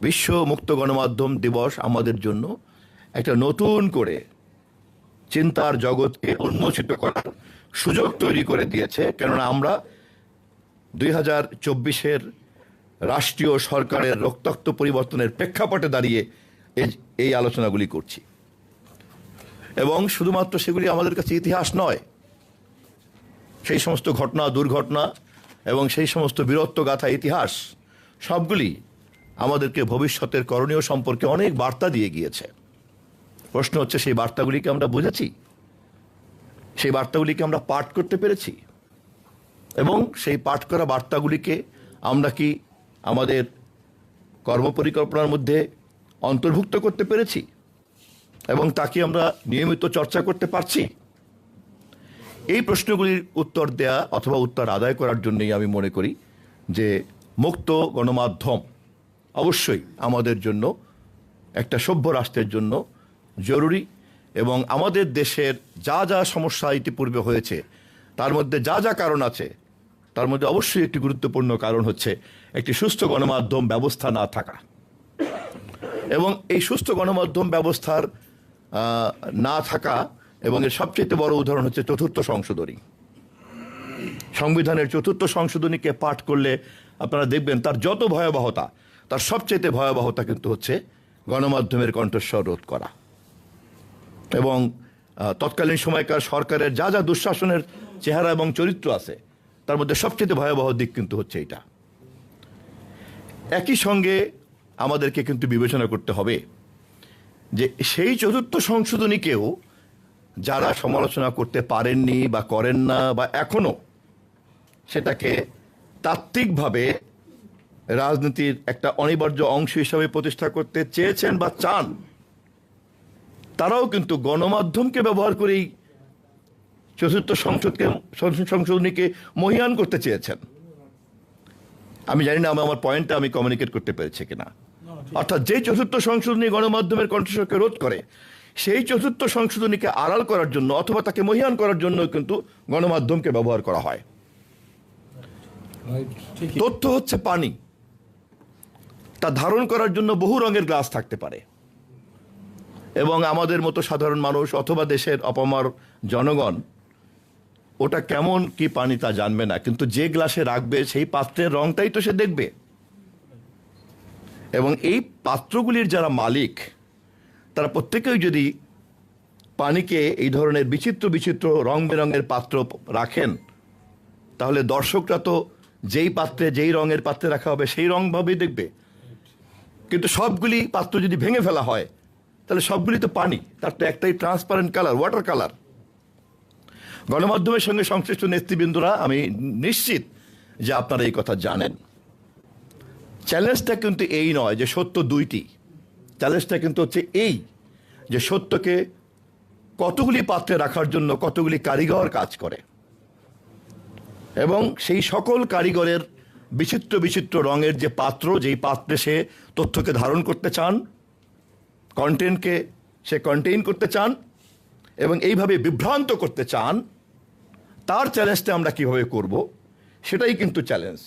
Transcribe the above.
বিশ্ব মুক্ত গণমাধ্যম দিবস আমাদের জন্য একটা নতুন করে চিন্তার জগৎকে উন্মোচিত করার সুযোগ তৈরি করে দিয়েছে। কেননা আমরা 2024-এর রাষ্ট্রীয় সরকারের রক্তাক্ত পরিবর্তনের প্রেক্ষাপটে দাঁড়িয়ে এই আলোচনাগুলি করছি, এবং শুধুমাত্র সেগুলি আমাদের কাছে ইতিহাস নয়, সেই সমস্ত ঘটনা, দুর্ঘটনা এবং সেই সমস্ত বীরত্বগাথা ইতিহাস সবগুলি আমাদেরকে ভবিষ্যতের করণীয় সম্পর্কে অনেক বার্তা দিয়ে গিয়েছে। প্রশ্ন হচ্ছে, সেই বার্তাগুলিকে আমরা বুঝেছি? সেই বার্তাগুলিকে আমরা পাঠ করতে পেরেছি? এবং সেই পাঠ করা বার্তাগুলিকে আমরা কি আমাদের কর্মপরিকল্পনার মধ্যে অন্তর্ভুক্ত করতে পেরেছি এবং তাকে আমরা নিয়মিত চর্চা করতে পারছি? এই প্রশ্নগুলির উত্তর দেয়া অথবা উত্তর আদায় করার জন্যই আমি মনে করি যে মুক্ত গণমাধ্যম অবশ্যই আমাদের জন্য, একটা সভ্য রাষ্ট্রের জন্য জরুরি। এবং আমাদের দেশের যা যা সমস্যা ইতিপূর্বে হয়েছে, তার মধ্যে যা যা কারণ আছে, তার মধ্যে অবশ্যই একটি গুরুত্বপূর্ণ কারণ হচ্ছে একটি সুস্থ গণমাধ্যম ব্যবস্থা না থাকা। এবং এই সুস্থ গণমাধ্যম ব্যবস্থার না থাকা এবং এর সবচেয়ে বড় উদাহরণ হচ্ছে চতুর্থ সংশোধনী। সংবিধানের চতুর্থ সংশোধনীকে পাঠ করলে আপনারা দেখবেন তার যত ভয়াবহতা, তার সবচেয়ে ভয়াবহতা কিন্তু হচ্ছে গণমাধ্যমের কণ্ঠস্বর রোধ করা। এবং তৎকালীন সময়কার সরকারের যা যা দুঃশাসনের চেহারা এবং চরিত্র আছে, তার মধ্যে সবচেয়ে ভয়াবহ দিক কিন্তু হচ্ছে এটা। একই সঙ্গে আমাদেরকে কিন্তু বিবেচনা করতে হবে যে সেই চতুর্থ সংশোধনীকেও যারা সমালোচনা করতে পারেননি বা করেন না, বা এখনো সেটাকে তাত্ত্বিকভাবে রাজনীতির একটা অনিবার্য অংশ হিসাবে প্রতিষ্ঠা করতে চেয়েছেন বা চান, তারাও কিন্তু গণমাধ্যমকে ব্যবহার করেই চতুর্থ সংশোধনীকে মহীয়ান করতে চেয়েছেন। আমি জানি না আমার পয়েন্টটা আমি কমিউনিকেট করতে পেরেছি কিনা। অর্থাৎ যে চতুর্থ সংশোধনী গণমাধ্যমের কণ্ঠস্বরকে রোধ করে, সেই চতুর্থ সংশোধনীকে আড়াল করার জন্য অথবা তাকে মহীয়ান করার জন্য কিন্তু গণমাধ্যমকে ব্যবহার করা হয়। তথ্য হচ্ছে পানি, তা ধারণ করার জন্য বহু রঙের গ্লাস থাকতে পারে, এবং আমাদের মতো সাধারণ মানুষ অথবা দেশের অপামর জনগণ ওটা কেমন কি পানি তা জানবে না, কিন্তু যে গ্লাসে রাখবে সেই পাত্রের রংটাই তো সে দেখবে। এবং এই পাত্রগুলির যারা মালিক, তারা প্রত্যেকেই যদি পানিকে এই ধরনের বিচিত্র বিচিত্র রং বেরঙের পাত্র রাখেন, তাহলে দর্শকরা তো যেই পাত্রে, যেই রঙের পাত্রে রাখা হবে সেই রংভাবেই দেখবে। কিন্তু সবগুলি পাত্র যদি ভেঙে ফেলা হয়, তাহলে সবগুলি তো পানি, তার তো একটাই ট্রান্সপারেন্ট কালার, ওয়াটার কালার। গণমাধ্যমের সঙ্গে সংশ্লিষ্ট নেতৃবৃন্দরা, আমি নিশ্চিত যে আপনারা এই কথা জানেন। চ্যালেঞ্জটা কিন্তু এই নয় যে সত্য দুইটি, চ্যালেঞ্জটা কিন্তু হচ্ছে এই যে সত্যকে কতগুলি পাত্রে রাখার জন্য কতগুলি কারিগর কাজ করে, এবং সেই সকল কারিগরের বিচিত্র বিচিত্র রঙের যে পাত্র, যেই পাত্রে সে তথ্যকে ধারণ করতে চান, কন্টেন্টকে সে কন্টেইন করতে চান এবং এইভাবে বিভ্রান্ত করতে চান, তার চ্যালেঞ্জটা আমরা কিভাবে করব, সেটাই কিন্তু চ্যালেঞ্জ।